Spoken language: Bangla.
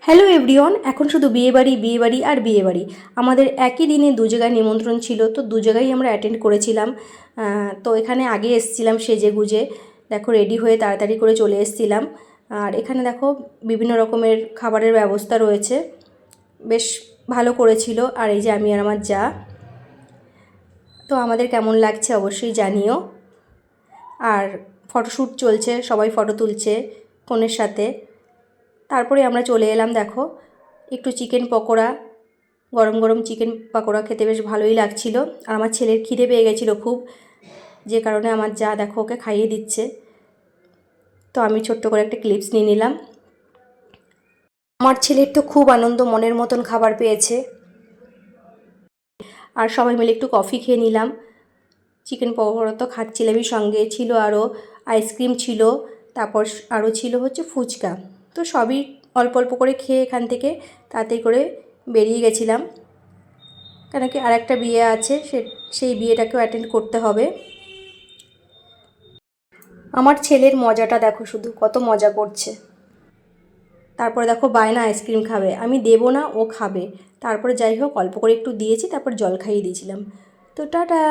হ্যালো এভরিওয়ান, এখন শুধু বিয়েবাড়ি আর বিয়েবাড়ি। আমাদের একই দিনে দু জায়গায় নিমন্ত্রণ ছিল, তো দু জায়গায় আমরা অ্যাটেন্ড করেছিলাম। তো এখানে আগে এসেছিলাম সেজে গুজে, দেখো রেডি হয়ে তাড়াতাড়ি করে চলে এসেছিলাম। আর এখানে দেখো বিভিন্ন রকমের খাবারের ব্যবস্থা রয়েছে, বেশ ভালো করেছিল। আর এই যে আমি আর আমার যা, তো আমাদের কেমন লাগছে অবশ্যই জানিও। আর ফটোশ্যুট চলছে, সবাই ফটো তুলছে কনের সাথে। তারপরে আমরা চলে এলাম, দেখো একটু চিকেন পকোড়া, গরম গরম চিকেন পকোড়া খেতে বেশ ভালোই লাগছিল। আর আমার ছেলের খিদে পেয়ে গেছিলো খুব, যে কারণে আমার যা দেখো ওকে খাইয়ে দিচ্ছে। তো আমি ছোট্ট করে একটা ক্লিপস নিয়ে নিলাম। আমার ছেলের তো খুব আনন্দ, মনের মতন খাবার পেয়েছে। আর সবাই মিলে একটু কফি খেয়ে নিলাম। চিকেন পকোড়া তো খাচ্ছিলামই, সঙ্গে ছিল আরও আইসক্রিম ছিল, তারপর আরও ছিল হচ্ছে ফুচকা। তো সবই অল্প অল্প করে খেয়ে এখান থেকে তাড়াতাড়ি করে বেরিয়ে গেছিলাম, কেন কি আর একটা বিয়ে আছে, সেই বিয়েটাকেও অ্যাটেন্ড করতে হবে। আমার ছেলের মজাটা দেখো, শুধু কত মজা করছে। তারপরে দেখো বায়না আইসক্রিম খাবে, আমি দেবো না, ও খাবে। তারপরে যাই হোক অল্প করে একটু দিয়েছি, তারপর জল খাইয়ে দিয়েছিলাম। তো টাটা।